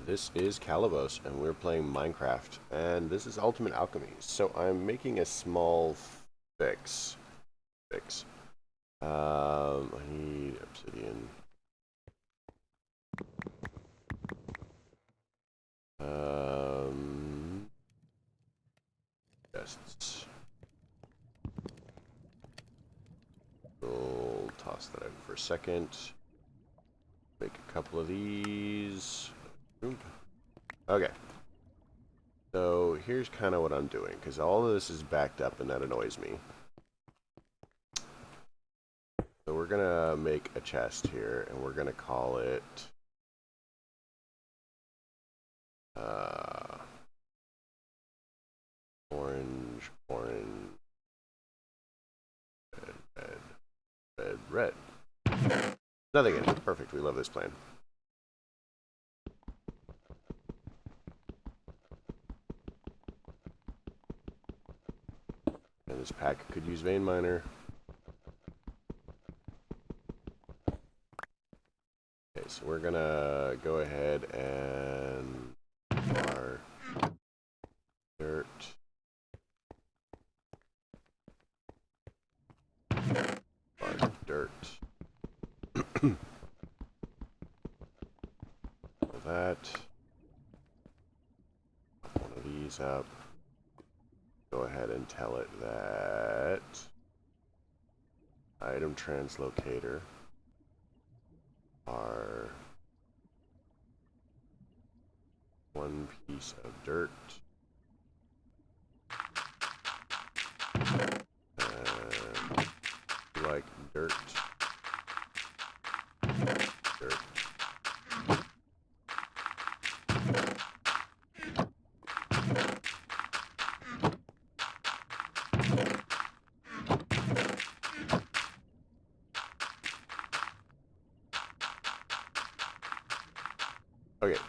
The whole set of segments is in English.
This is Calabos, and we're playing Minecraft, and this is Ultimate Alchemy. So I'm making a small fix. I need obsidian. Chests. We'll toss that out for a second. Make a couple of these. Okay. So here's kind of what I'm doing, because all of this is backed up, and that annoys me. So we're gonna make a chest here, and we're gonna call it orange, red. Nothing in it. Perfect. We love this plan. And this pack could use vein miner. Okay, so we're gonna go ahead and our dirt. Our dirt. That. One of these up. Go ahead and tell it that item translocator are one piece of dirt. And like dirt. Okay,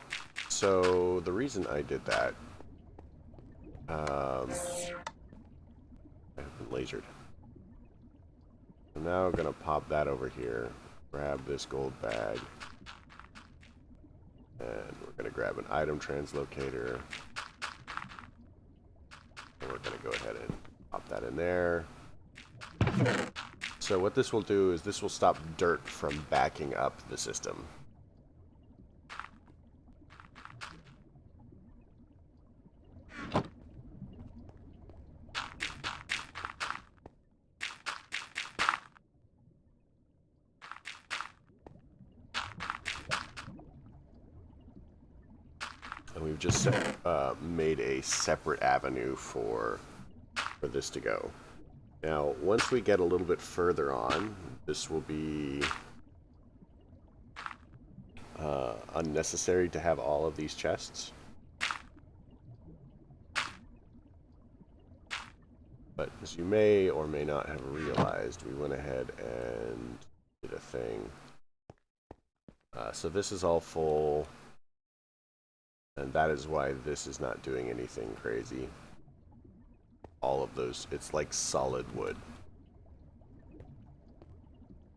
so the reason I did that, I have been lasered. So now I'm gonna pop that over here, grab this gold bag, and we're gonna grab an item translocator, and we're gonna go ahead and pop that in there. So what this will do is this will stop dirt from backing up the system. And we've just made a separate avenue for this to go. Now, once we get a little bit further on, this will be unnecessary to have all of these chests. But as you may or may not have realized, we went ahead and did a thing. So this is all full, and that is why this is not doing anything crazy. All of those, it's like solid wood.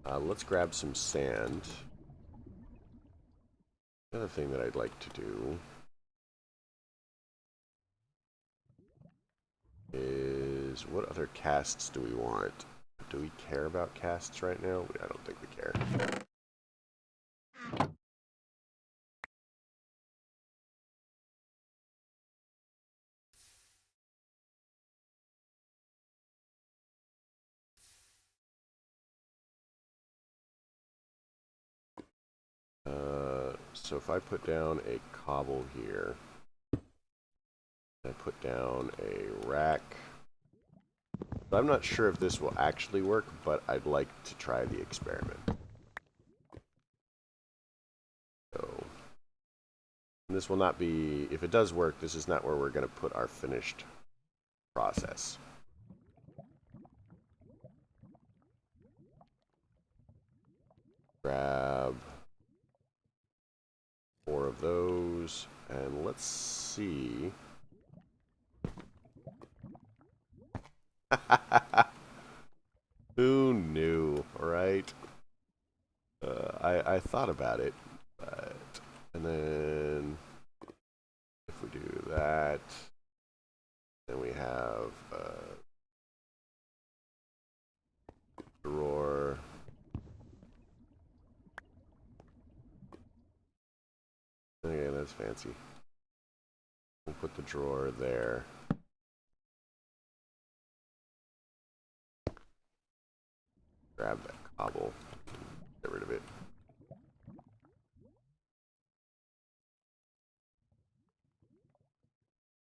Let's grab some sand. Another thing that I'd like to do is, what other casts do we want? Do we care about casts right now? I don't think we care. So if I put down a cobble here, I put down a rack. I'm not sure if this will actually work, but I'd like to try the experiment. So this will not be, if it does work, this is not where we're going to put our finished process. Grab 4 of those, and let's see. Who knew, right? I thought about it, but, and then if we do that, then we have drawer. Okay, that's fancy. We'll put the drawer there. Grab that cobble. Get rid of it.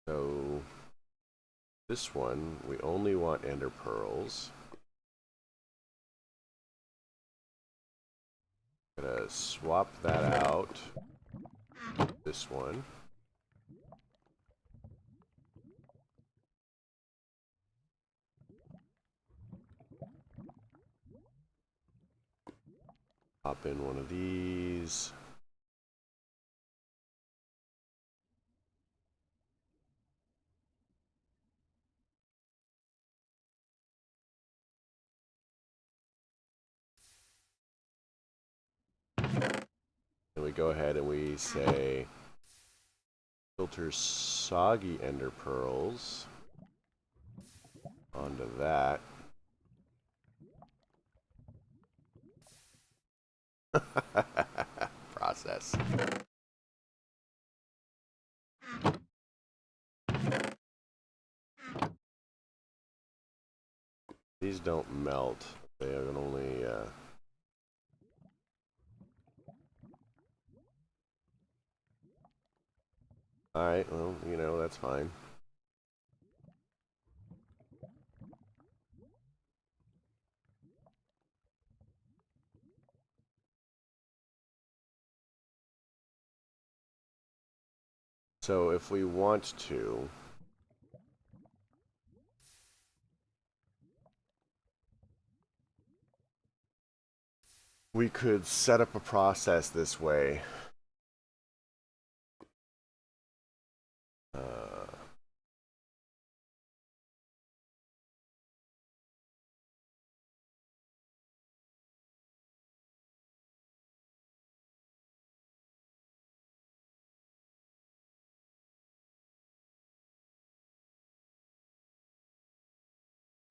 So this one, we only want ender pearls. Gonna swap that out. This one. Pop in one of these. And we go ahead and we say filter soggy ender pearls onto that. Process. These don't melt. They can only Alright, well, you know, that's fine. So if we want to, we could set up a process this way.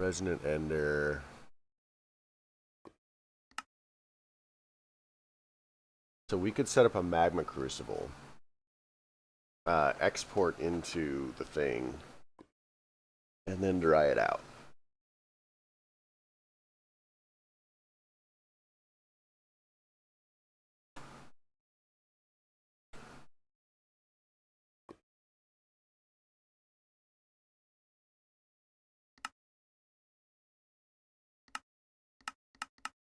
Resonant ender. So we could set up a magma crucible. Export into the thing. And then dry it out.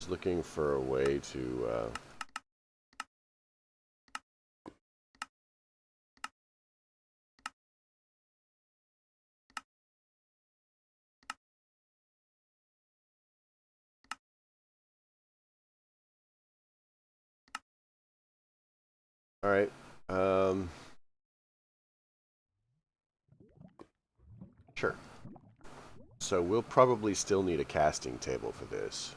Just looking for a way to all right. Sure. So we'll probably still need a casting table for this.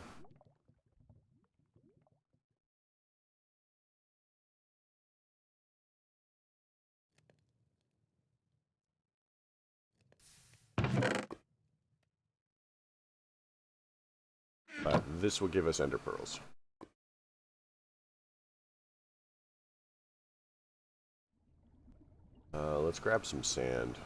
This will give us ender pearls. Let's grab some sand.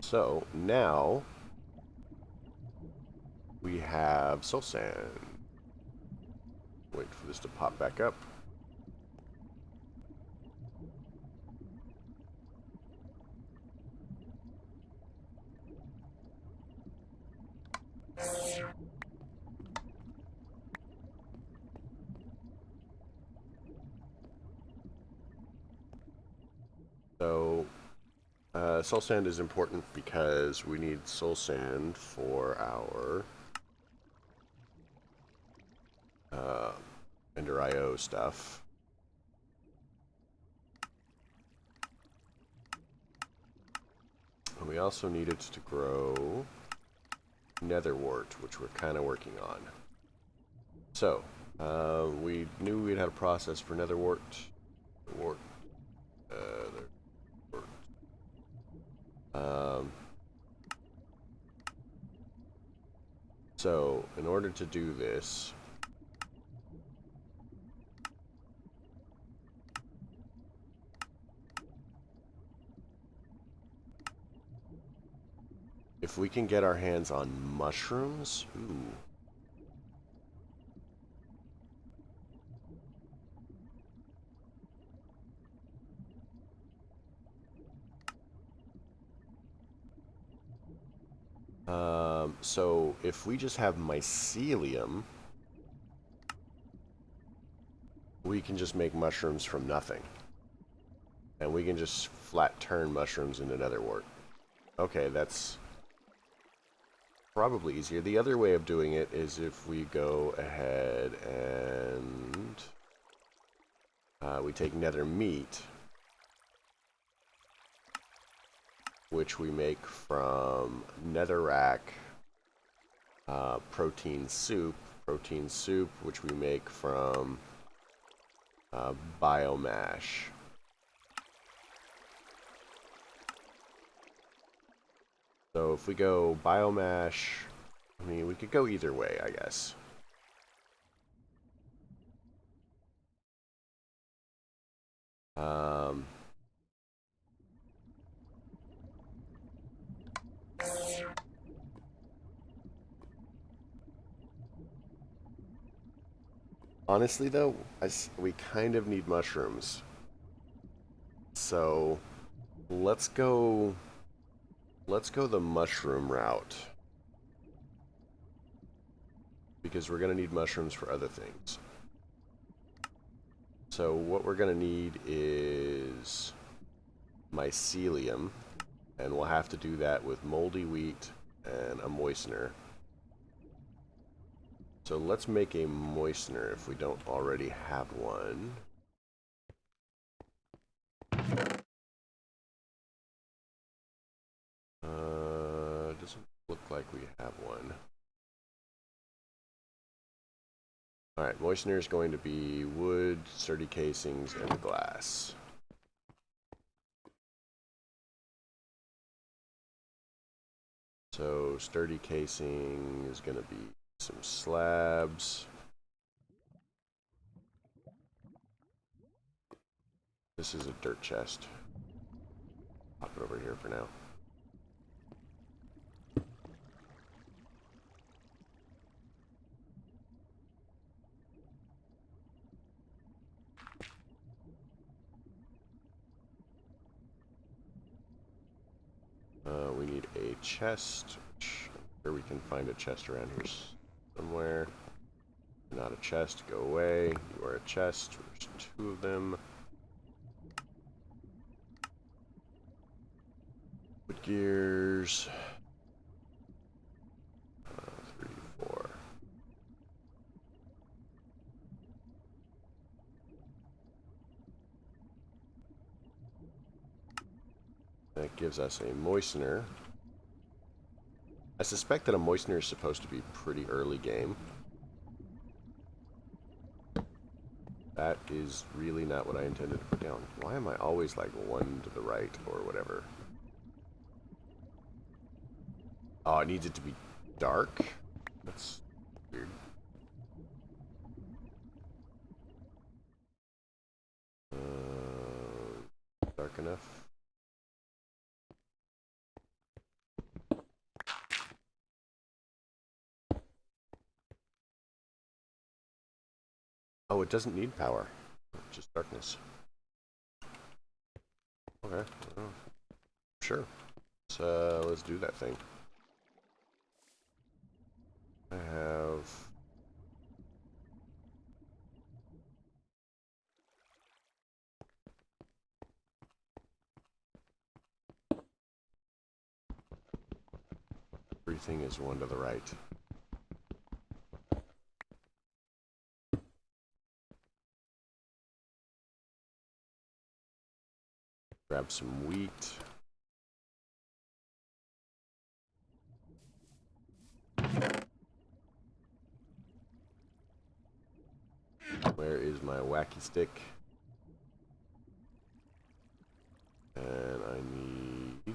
So now we have soul sand. Wait for this to pop back up. So soul sand is important because we need soul sand for our Ender IO stuff. And we also need it to grow netherwort, which we're kind of working on. So, we knew we'd had a process for netherwort. Wart. So, in order to do this, if we can get our hands on mushrooms, ooh. So if we just have mycelium, we can just make mushrooms from nothing. And we can just flat turn mushrooms into netherwort. Okay, that's probably easier. The other way of doing it is if we go ahead and we take nether meat, which we make from netherrack protein soup, which we make from biomash. So if we go biomash, I mean, we could go either way, I guess. Honestly, though, we kind of need mushrooms. So let's go the mushroom route. Because we're going to need mushrooms for other things. So what we're going to need is mycelium, and we'll have to do that with moldy wheat and a moistener. So let's make a moistener if we don't already have one. Doesn't look like we have one. Alright, moistener is going to be wood, sturdy casings, and glass. So sturdy casing is going to be some slabs. This is a dirt chest. Pop it over here for now. We need a chest. Or we can find a chest around here somewhere. Not a chest, go away. You are a chest. There's two of them. Wood gears. 3, 4. That gives us a moistener. I suspect that a moistener is supposed to be pretty early game. That is really not what I intended to put down. Why am I always like one to the right or whatever? Oh, it needs it to be dark? That's weird. Dark enough. Oh, it doesn't need power. Just darkness. Okay. Oh. Sure. Let's do that thing. I have... Everything is one to the right. Grab some wheat. my wacky stick. And I need...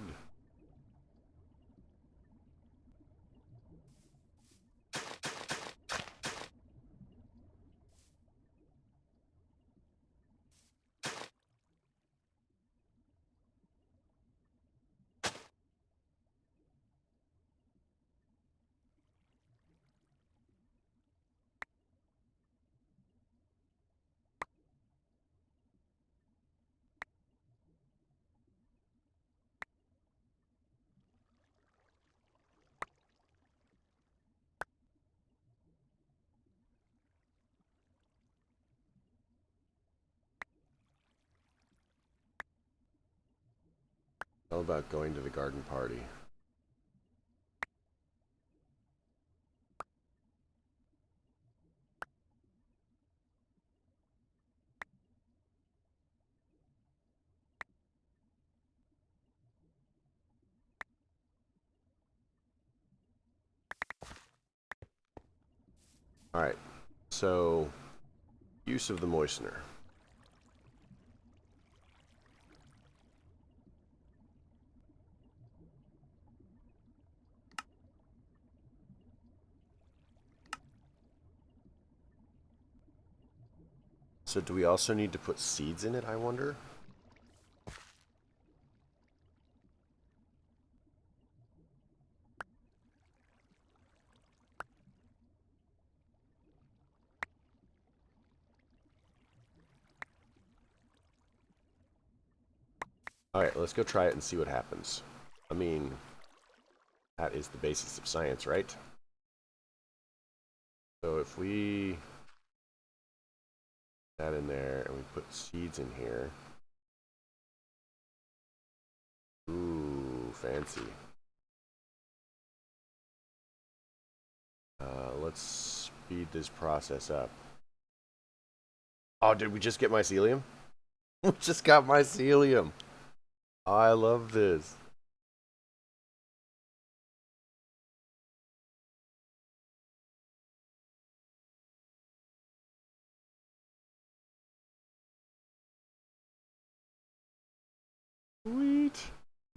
How about going to the garden party? Alright, so use of the moistener. So do we also need to put seeds in it, I wonder? Alright, let's go try it and see what happens. I mean, that is the basis of science, right? So if we put that in there and we put seeds in here. Ooh, fancy. Let's speed this process up. Oh, did we just get mycelium? We just got mycelium. Oh, I love this. Sweet.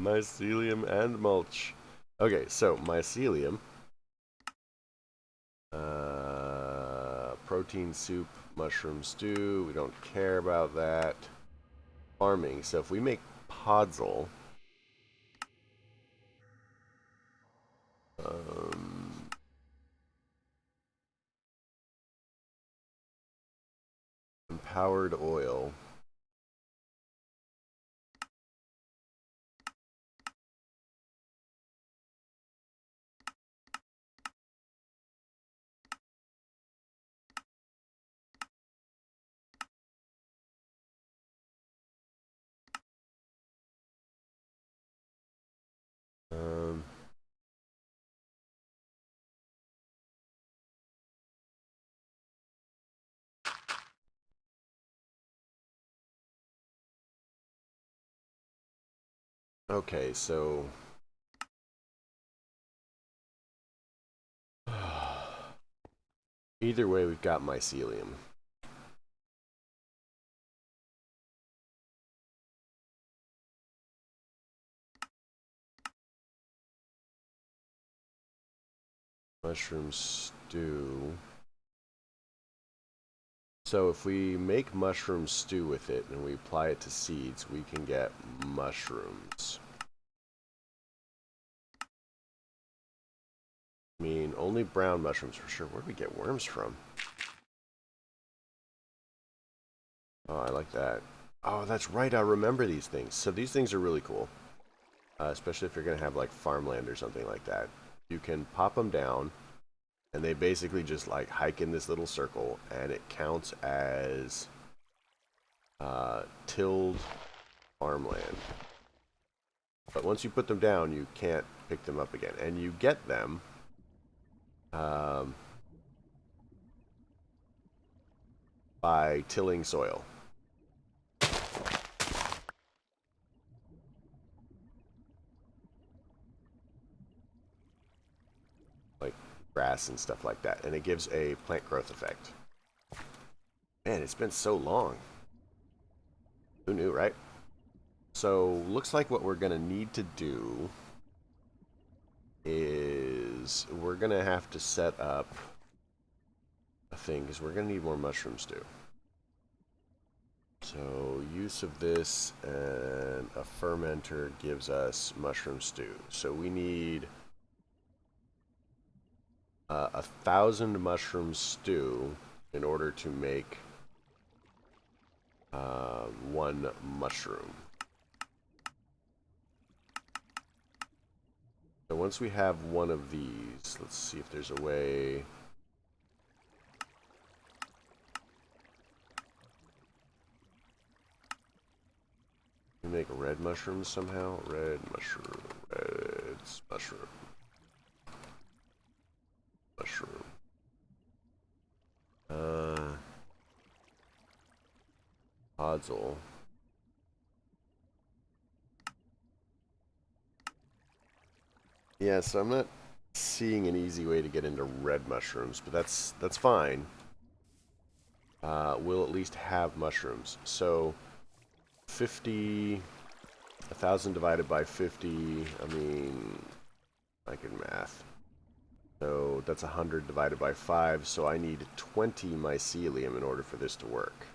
Mycelium and mulch. Okay, so mycelium. Protein soup, mushroom stew. We don't care about that. Farming. So if we make podzol, empowered oil. Okay, so either way, we've got mycelium. Mushroom stew. So if we make mushroom stew with it and we apply it to seeds, we can get mushrooms. I mean, only brown mushrooms for sure. Where do we get worms from? Oh, I like that. Oh, that's right. I remember these things. So these things are really cool. Especially if you're going to have like farmland or something like that. You can pop them down and they basically just like hike in this little circle and it counts as tilled farmland. But once you put them down, you can't pick them up again. And you get them by tilling soil. Like grass and stuff like that. And it gives a plant growth effect. Man, it's been so long. Who knew, right? So, looks like what we're going to need to do is we're going to have to set up a thing because we're going to need more mushroom stew. So, use of this and a fermenter gives us mushroom stew. So, we need 1,000 mushroom stew in order to make one mushroom. So once we have one of these, let's see if there's a way. We make red mushrooms somehow. Red mushroom. Reds mushroom. Mushroom. Podzol. Yeah, so I'm not seeing an easy way to get into red mushrooms, but that's fine. We'll at least have mushrooms. So 50, 1,000 divided by 50, I mean, I can math. So that's 100 divided by 5, so I need 20 mycelium in order for this to work.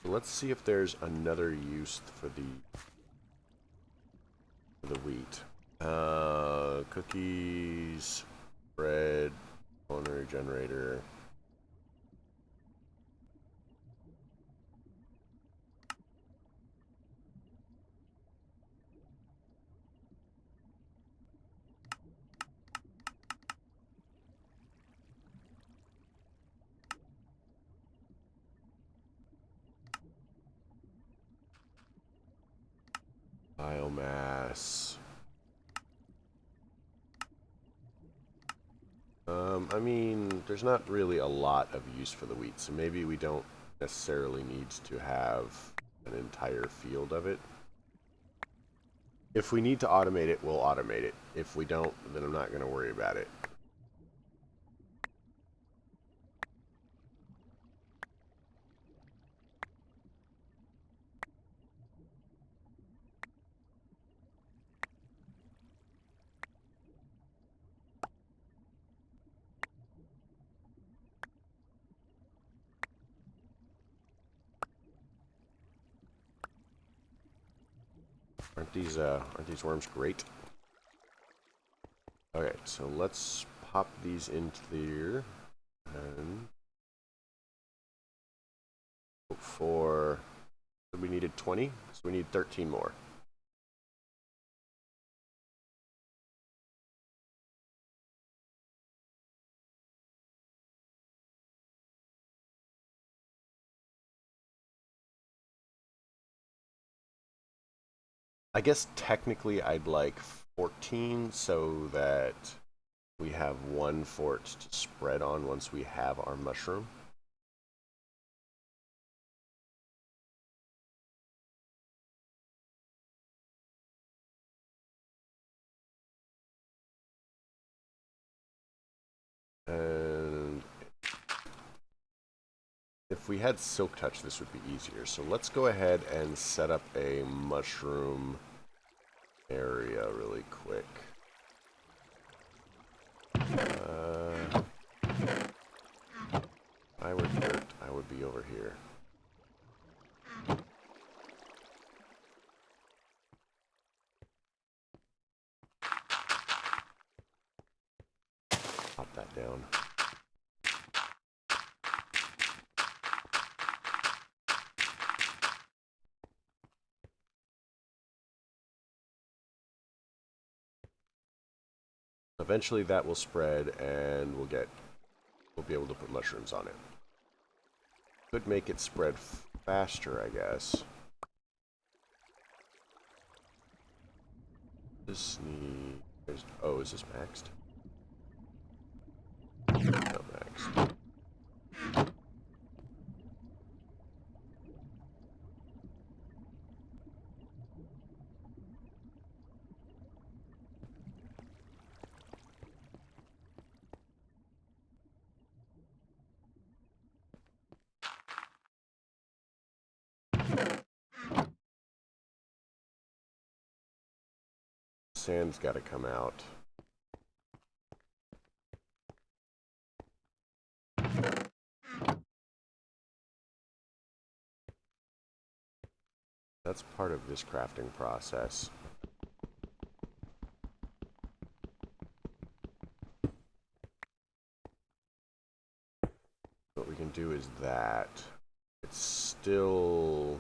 Let's see if there's another use for the wheat. Cookies, bread, culinary generator. Biomass. I mean, there's not really a lot of use for the wheat, so maybe we don't necessarily need to have an entire field of it. If we need to automate it, we'll automate it. If we don't, then I'm not going to worry about it. Aren't these worms great? Okay, so let's pop these into there and for we needed 20, so we need 13 more. I guess technically I'd like 14 so that we have one fort to spread on once we have our mushroom. And if we had Silk Touch, this would be easier. So let's go ahead and set up a mushroom area really quick. If I were dirt, I would be over here. Pop that down. Eventually that will spread and we'll be able to put mushrooms on it. Could make it spread faster, I guess. This needs... Oh, is this maxed? Not maxed. Sand's got to come out. That's part of this crafting process. What we can do is that. It's still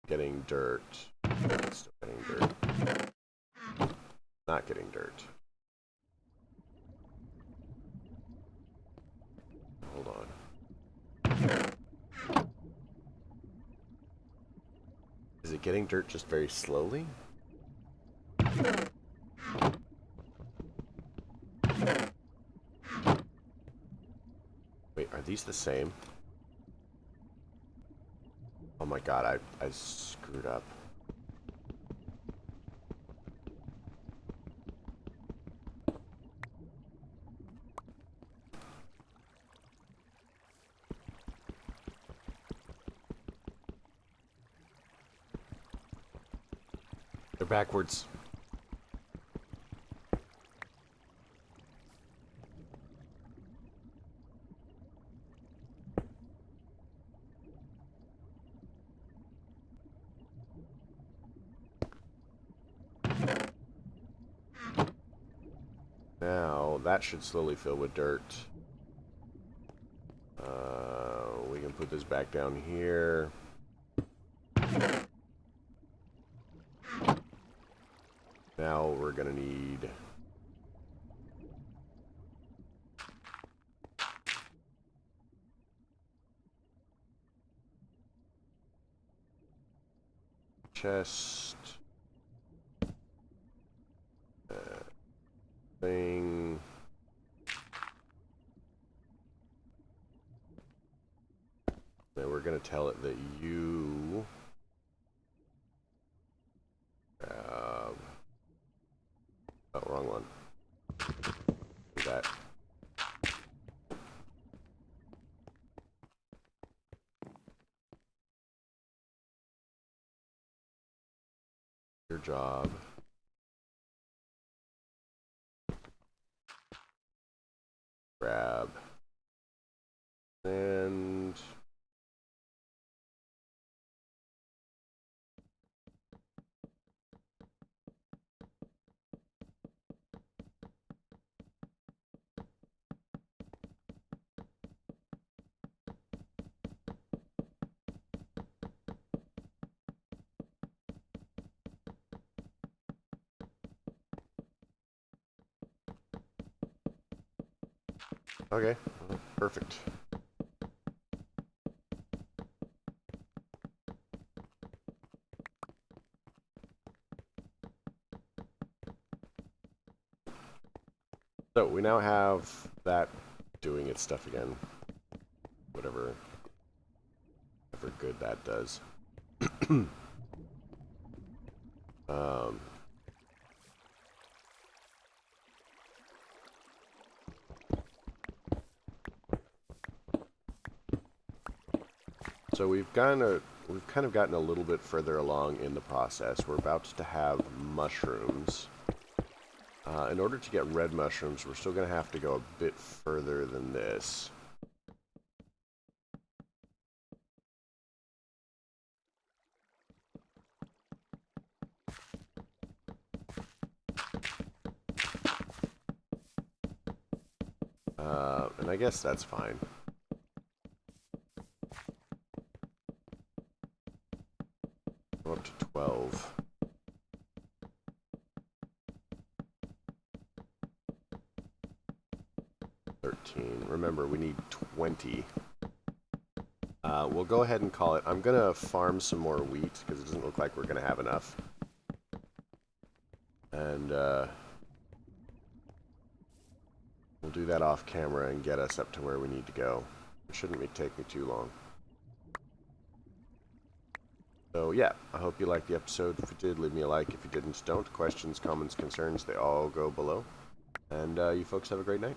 getting dirt. It's still getting dirt. Not getting dirt. Hold on. Is it getting dirt just very slowly? Wait, are these the same? Oh my god, I screwed up. They're backwards. Now, that should slowly fill with dirt. We can put this back down here. Now we're gonna need... chest... thing... Then we're gonna tell it that you... grab... Oh, wrong one. Do that. Your job. Grab. And... Okay, perfect. So we now have that doing its stuff again. Whatever good that does. So we've kind of gotten a little bit further along in the process. We're about to have mushrooms. In order to get red mushrooms, we're still going to have to go a bit further than this. And I guess that's fine. Go up to 12. 14. Remember, we need 20. We'll go ahead and call it. I'm going to farm some more wheat because it doesn't look like we're going to have enough. And we'll do that off camera and get us up to where we need to go. It shouldn't take me too long. So yeah, I hope you liked the episode. If you did, leave me a like. If you didn't, don't. Questions, comments, concerns, they all go below. And you folks have a great night.